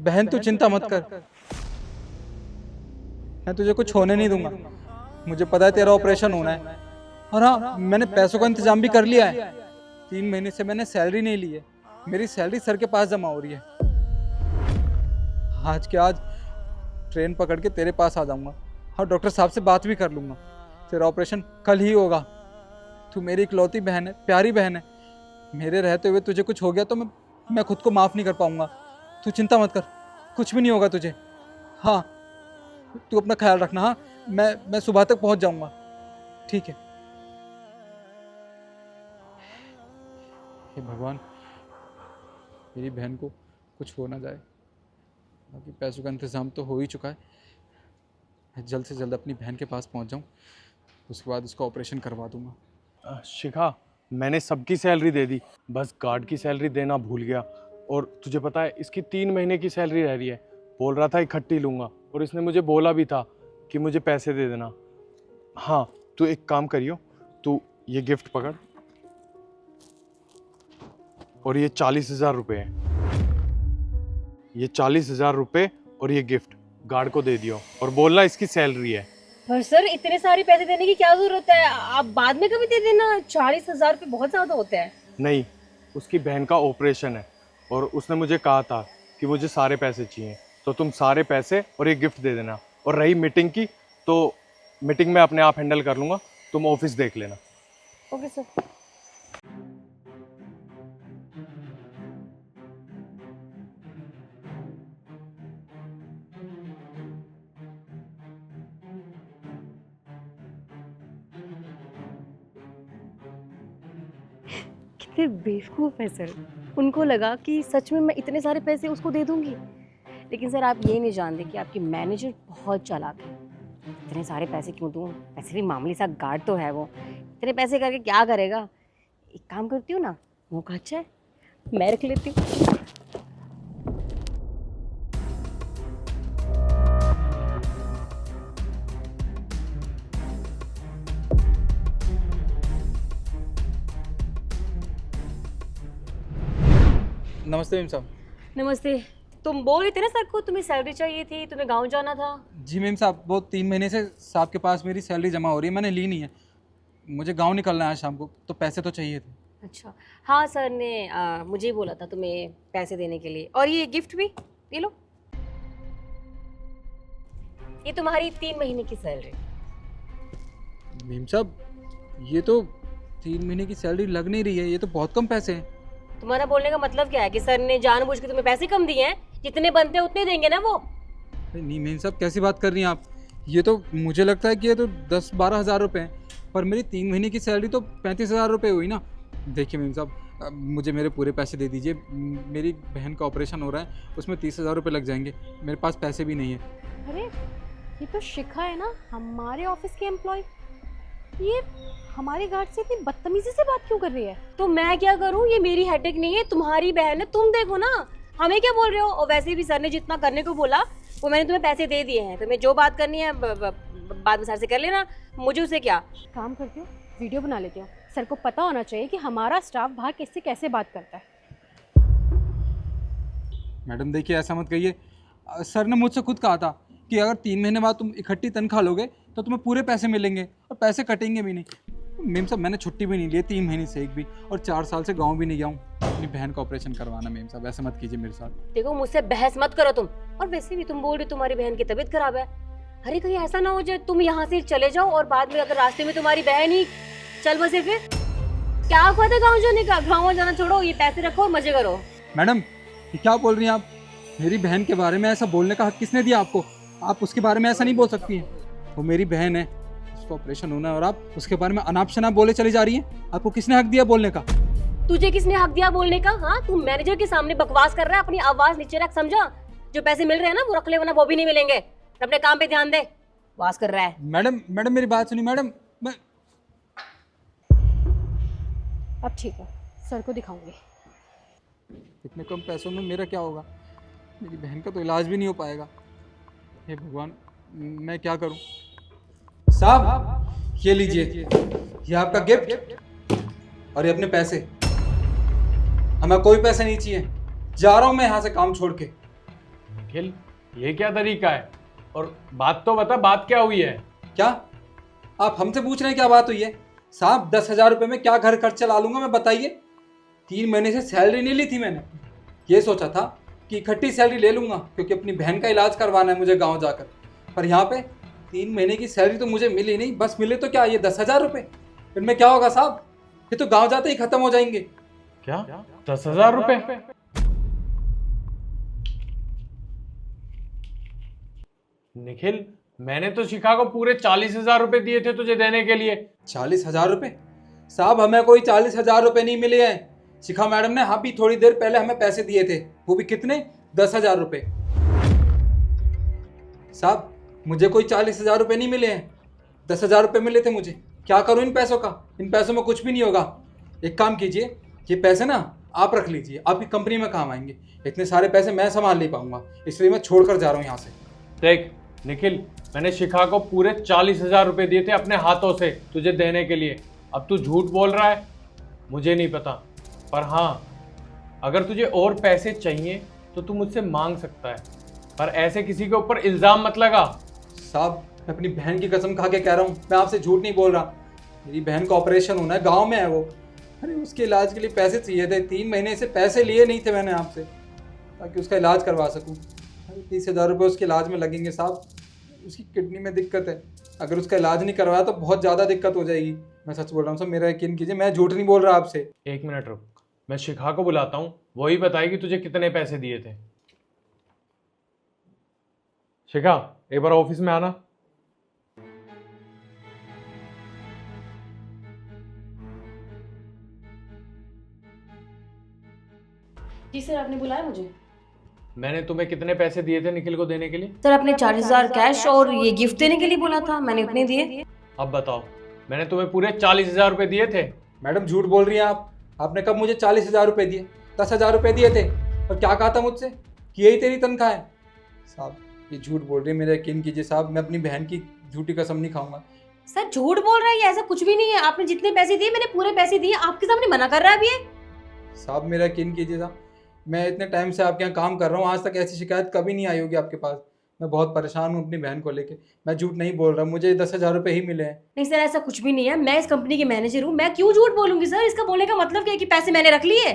बहन तू चिंता मत कर, मैं तुझे कुछ होने नहीं दूंगा। मुझे पता है तेरा ऑपरेशन होना है, और हाँ मैंने पैसों का इंतजाम भी कर लिया है। 3 महीने से मैंने सैलरी नहीं ली है, मेरी सैलरी सर के पास जमा हो रही है। आज के आज ट्रेन पकड़ के तेरे पास आ जाऊंगा और डॉक्टर साहब से बात भी कर लूंगा। तेरा ऑपरेशन कल ही होगा। तू मेरी इकलौती बहन है, प्यारी बहन है। मेरे रहते हुए तुझे कुछ हो गया तो मैं खुद को माफ़ नहीं कर पाऊंगा। तू चिंता मत कर, कुछ भी नहीं होगा तुझे। हाँ तू अपना ख्याल रखना। हाँ मैं सुबह तक पहुंच जाऊंगा, ठीक है? हे भगवान, मेरी बहन को कुछ हो ना जाए। बाकी पैसों का इंतज़ाम तो हो ही चुका है। मैं जल्द से जल्द अपनी बहन के पास पहुंच जाऊं, उसके बाद उसका ऑपरेशन करवा दूंगा। शिखा, मैंने सबकी सैलरी दे दी, बस गार्ड की सैलरी देना भूल गया। और तुझे पता है इसकी 3 महीने की सैलरी रह रही है। बोल रहा था इकट्ठी लूँगा, और इसने मुझे बोला भी था कि मुझे पैसे दे देना। हाँ, तू एक काम करियो, तू ये गिफ्ट पकड़, और ये 40,000 रुपये है। ये 40,000 रुपये और ये गिफ्ट गार्ड को दे दियो, और बोलना इसकी सैलरी है। पर सर इतने सारे पैसे देने की क्या जरूरत है? आप बाद में कभी दे देना। 40,000 रुपये बहुत ज्यादा होते हैं। नहीं, उसकी बहन का ऑपरेशन है, और उसने मुझे कहा था कि मुझे सारे पैसे चाहिए, तो तुम सारे पैसे और ये गिफ्ट दे देना। और रही मीटिंग की, तो मीटिंग में अपने आप हैंडल कर लूँगा, तुम ऑफिस देख लेना। Okay sir. कितने बेवकूफ़ है सर। उनको लगा कि सच में मैं इतने सारे पैसे उसको दे दूंगी, लेकिन सर आप ये नहीं जानते कि आपकी मैनेजर बहुत चालाक है। इतने सारे पैसे क्यों दूँ? वैसे भी मामूली सा गार्ड तो है वो, इतने पैसे करके क्या करेगा? एक काम करती हूँ ना, मौका अच्छा है, मैं रख लेती हूँ। नमस्ते मेम साहब। नमस्ते। तुम बोल रहे थे ना सर को तुम्हें सैलरी चाहिए थी, तुम्हें गाँव जाना था। जी मेम साहब, वो 3 महीने से साहब के पास मेरी सैलरी जमा हो रही है, मैंने ली नहीं है। मुझे गांव निकलना है आज शाम को, तो पैसे तो चाहिए थे। अच्छा हाँ, सर ने मुझे ही बोला था तुम्हें पैसे देने के लिए। और ये गिफ्ट भी, ये लो, ये तुम्हारी 3 महीने की सैलरी। मेम साहब, ये तो 3 महीने की सैलरी लग नहीं रही है, ये तो बहुत कम पैसे हैं। तुम्हारा बोलने का मतलब क्या है कि सर ने जानबूझ के तुम्हें पैसे कम दिए हैं? जितने बनते हैं उतने देंगे ना वो। नहीं मेम साहब, कैसी बात कर रही हैं आप? ये तो मुझे लगता है कि ये तो 10-12 हज़ार रुपये हैं, पर मेरी 3 महीने की सैलरी तो 35,000 रुपये हुई ना। देखिए मेम साहब, मुझे मेरे पूरे पैसे दे दीजिए। मेरी बहन का ऑपरेशन हो रहा है, उसमें 30,000 रुपये लग जाएंगे। मेरे पास पैसे भी नहीं है। अरे ये तो शिखा है ना, हमारे ऑफिस की एम्प्लॉय। ये हमारी गार्ड से इतनी बदतमीजी से बात क्यों कर रही है? तो मैं क्या करूँ? ये मेरी हेडेक नहीं है, तुम्हारी बहन है, तुम देखो ना। हमें क्या बोल रहे हो? और वैसे भी सर ने जितना करने को बोला वो मैंने तुम्हें पैसे दे दिए हैं। तुम्हें जो बात करनी है बाद में सर से कर लेना, मुझे उसे क्या। काम करती हूँ, वीडियो बना लेती हूँ। सर को पता होना चाहिए कि हमारा स्टाफ बाहर किससे कैसे बात करता है। मैडम देखिए, ऐसा मत कहिए। सर ने मुझसे खुद कहा था कि अगर 3 महीने बाद तुम इकट्ठी तनख्वाह लोगे तो तुम्हें पूरे पैसे मिलेंगे और पैसे कटेंगे भी नहीं। मेम साहब, मैंने छुट्टी भी नहीं ली है 3 महीने से एक भी, और 4 साल से गांव भी नहीं गया हूँ अपनी बहन का ऑपरेशन करवाना। मेम साहब ऐसा मत कीजिए मेरे साथ। देखो मुझसे बहस मत करो तुम। और वैसे भी तुम बोल रही तुम्हारी बहन की तबीयत खराब है। अरे कहीं ऐसा ना हो जाए तुम यहाँ से चले जाओ और बाद में अगर रास्ते में तुम्हारी बहन ही चल बसे, फिर क्या फायदा गाँव जाने का? गाँव जाना छोड़ो, ये पैसे रखो और मजे करो। मैडम ये क्या बोल रही हैं आप? मेरी बहन के बारे में ऐसा बोलने का हक किसने दिया आपको? आप उसके बारे में ऐसा नहीं बोल सकती हैं। वो मेरी बहन है, उसका ऑपरेशन होना है, और आप उसके बारे में अनाप शनाप बोले चली जा रही हैं। आपको किसने हक दिया बोलने का? तुझे किसने हक दिया बोलने का? हाँ, तू मैनेजर के सामने बकवास कर रहा है। अपनी आवाज नीचे रख, समझा? जो पैसे मिल रहे हैं ना वो रख ले, वरना वो भी नहीं मिलेंगे। अपने काम पे ध्यान दे। बकवास कर रहा है। मैडम मेरी बात सुनिए। मैडम मैं अब ठीक है, सर को दिखाऊंगी। इतने कम पैसों में मेरा क्या होगा? मेरी बहन का तो इलाज भी नहीं हो पाएगा। हे भगवान, मैं क्या करूं? साहब ये लीजिए, ये आपका गिफ्ट और ये अपने पैसे। हमें कोई पैसे नहीं चाहिए, जा रहा हूं मैं यहाँ से काम छोड़ के। निखिल, ये क्या तरीका है? और बात तो बता, बात क्या हुई है? क्या आप हमसे पूछ रहे हैं क्या बात हुई है? साहब 10,000 रुपये में क्या घर खर्च चला लूंगा मैं, बताइए। 3 महीने से सैलरी नहीं ली थी मैंने। ये सोचा था कि इकट्ठी सैलरी ले लूंगा क्योंकि अपनी बहन का इलाज करवाना है मुझे गाँव जाकर। पर यहाँ पे 3 महीने की सैलरी तो मुझे मिली नहीं, बस मिले तो क्या ये 10,000 रुपये। इनमें क्या होगा साहब, ये तो गाँव जाते ही खत्म हो जाएंगे। क्या 10,000 रुपए? निखिल, मैंने तो शिखा को पूरे 40,000 रुपए दिए थे तुझे देने के लिए। 40,000 रुपये? साहब हमें कोई 40,000 रुपये नहीं मिले हैं। शिखा मैडम ने अभी थोड़ी देर पहले हमें पैसे दिए थे, वो भी कितने, 10,000 रुपये। साहब मुझे कोई 40,000 रुपये नहीं मिले हैं, 10,000 रुपये मिले थे मुझे। क्या करूं इन पैसों का? इन पैसों में कुछ भी नहीं होगा। एक काम कीजिए, ये पैसे ना आप रख लीजिए, आपकी कंपनी में काम आएंगे। इतने सारे पैसे मैं संभाल नहीं पाऊंगा, इसलिए मैं छोड़कर जा रहा हूँ यहाँ से। देख निखिल, मैंने शिखा को पूरे 40,000 रुपए दिए थे अपने हाथों से तुझे देने के लिए। अब तू झूठ बोल रहा है, मुझे नहीं पता। पर हाँ, अगर तुझे और पैसे चाहिए तो तू मुझसे मांग सकता है, पर ऐसे किसी के ऊपर इल्ज़ाम मत लगा। साहब मैं अपनी बहन की कसम खा के कह रहा हूँ, मैं आपसे झूठ नहीं बोल रहा। मेरी बहन का ऑपरेशन होना है, गाँव में है वो। अरे उसके इलाज के लिए पैसे चाहिए थे, 3 महीने से पैसे लिए नहीं थे मैंने आपसे ताकि उसका इलाज करवा सकूँ। अरे 30,000 रुपये उसके इलाज में लगेंगे साहब। उसकी किडनी में दिक्कत है, अगर उसका इलाज नहीं करवाया तो बहुत ज़्यादा दिक्कत हो जाएगी। मैं सच बोल रहा हूँ सर, मेरा यकीन कीजिए, मैं झूठ नहीं बोल रहा आपसे। 1 मिनट रुक, मैं शिखा को बुलाता हूँ, वही बताएगी तुझे कितने पैसे दिए थे। शिखा, एक बार ऑफिस में आना। जी सर, आपने बुलाया मुझे? मैंने तुम्हें कितने पैसे दिए थे निखिल को देने के लिए? सर आपने 40,000 कैश और ये गिफ्ट देने के लिए बोला था, मैंने उतने दिए। अब बताओ, मैंने तुम्हें पूरे 40,000 रुपए दिए थे। मैडम झूठ बोल रही हैं आप। आपने कब मुझे 40,000 रुपये दिए? 10,000 रुपये दिए थे। और क्या कहा था मुझसे कि यही तेरी तनख्वाह है? साहब ये झूठ बोल रही है, मेरा यकीन कीजिए साहब, मैं अपनी बहन की झूठी कसम नहीं खाऊंगा। सर झूठ बोल रहा है, ये ऐसा कुछ भी नहीं है। आपने जितने पैसे दिए मैंने पूरे पैसे दिए, आपके सामने मना कर रहा है अभी ये। साहब मेरा यकीन कीजिए साहब, मैं इतने टाइम से आपके यहाँ काम कर रहा हूँ, आज तक ऐसी शिकायत कभी नहीं आई होगी आपके पास। मैं बहुत परेशान हूँ अपनी बहन को लेके। मैं झूठ नहीं बोल रहा, मुझे 10,000 रुपये ही मिले हैं। नहीं सर, ऐसा कुछ भी नहीं है। मैं इस कंपनी की मैनेजर हूँ, मैं क्यों झूठ बोलूंगी सर? इसका बोलने का मतलब क्या है कि पैसे मैंने रख लिए?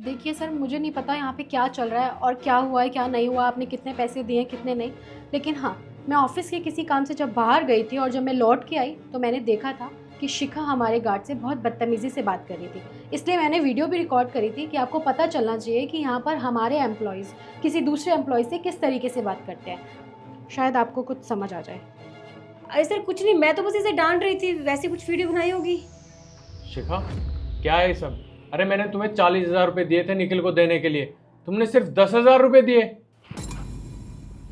देखिए सर, मुझे नहीं पता यहाँ पे क्या चल रहा है और क्या हुआ है क्या नहीं हुआ, आपने कितने पैसे दिए कितने नहीं। लेकिन हाँ, मैं ऑफिस के किसी काम से जब बाहर गई थी और जब मैं लौट के आई तो मैंने देखा था कि शिखा हमारे गार्ड से बहुत बदतमीज़ी से बात कर रही थी। इसलिए मैंने वीडियो भी रिकॉर्ड करी थी कि आपको पता चलना चाहिए कि यहाँ पर हमारे एम्प्लॉयज़ किसी दूसरे एम्प्लॉय से किस तरीके से बात करते हैं। शायद आपको कुछ समझ आ जाए। अरे सर कुछ नहीं, मैं तो बस इसे डांट रही थी, वैसे कुछ वीडियो बनाई होगी। शिखा, क्या है ये सब? अरे मैंने तुम्हें 40,000 रुपए दिए थे निखिल को देने के लिए, तुमने सिर्फ 10,000 रुपए दिए।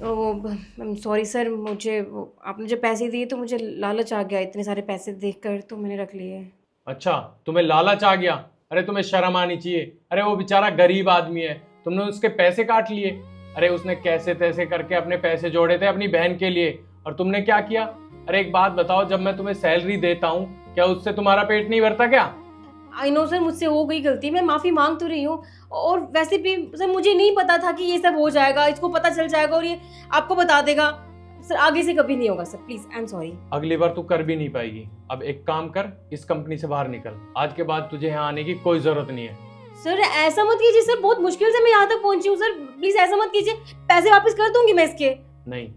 सॉरी सर, मुझे आपने जब पैसे दिए तो मुझे लालच आ गया, इतने सारे पैसे देखकर तो मैंने रख लिए। अच्छा, तुम्हें लालच आ गया? अरे तुम्हें शर्म आनी चाहिए। अरे वो बेचारा गरीब आदमी है, तुमने उसके पैसे काट लिए। अरे उसने कैसे तैसे करके अपने पैसे जोड़े थे अपनी बहन के लिए, और तुमने क्या किया? अरे एक बात बताओ, जब मैं तुम्हें सैलरी देता हूँ क्या उससे तुम्हारा पेट नहीं भरता क्या? आई नो सर, मुझसे हो गई गलती, मैं माफ़ी मांग तो रही हूँ। और वैसे भी सर मुझे नहीं पता था कि ये सब हो जाएगा, इसको पता चल जाएगा और ये आपको बता देगा। सर आगे से कभी नहीं होगा sir, please, I am sorry. अगली बार तू कर भी नहीं पाएगी। अब एक काम कर, इस कंपनी से बाहर निकल। आज के बाद तुझे यहाँ आने की कोई जरूरत नहीं है। सर ऐसा मत कीजिए सर, बहुत मुश्किल से मैं यहाँ तक पहुंची हूँ सर, प्लीज़ ऐसा मत कीजिए। पैसे वापस कर दूंगी मैं इसके। नहीं,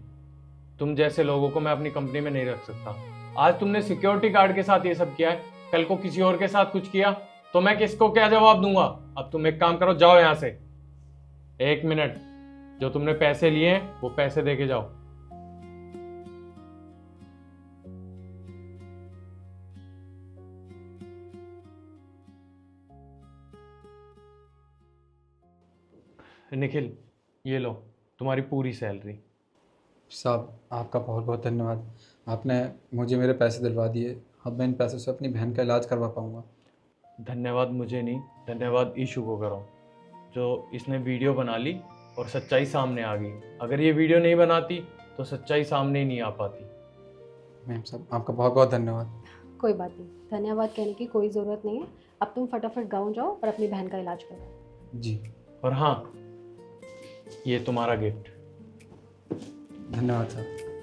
तुम जैसे लोगों को मैं अपनी कंपनी में नहीं रख सकता। आज तुमने सिक्योरिटी गार्ड के साथ ये सब किया है, कल को किसी और के साथ कुछ किया तो मैं किसको क्या जवाब दूंगा? अब तुम एक काम करो, जाओ यहाँ से। 1 मिनट, जो तुमने पैसे लिए हैं वो पैसे दे के जाओ। निखिल, ये लो तुम्हारी पूरी सैलरी। साहब आपका बहुत बहुत धन्यवाद, आपने मुझे मेरे पैसे दिलवा दिए। अब मैं इन पैसों से अपनी बहन का इलाज करवा पाऊँगा। धन्यवाद मुझे नहीं, धन्यवाद ईशू को करो, जो इसने वीडियो बना ली और सच्चाई सामने आ गई। अगर ये वीडियो नहीं बनाती तो सच्चाई सामने ही नहीं आ पाती। मैम साहब आपका बहुत बहुत धन्यवाद। कोई बात नहीं, धन्यवाद कहने की कोई ज़रूरत नहीं है। अब तुम फटाफट गाँव जाओ और अपनी बहन का इलाज करो। जी। और हाँ, ये तुम्हारा गिफ्ट। धन्यवाद सर।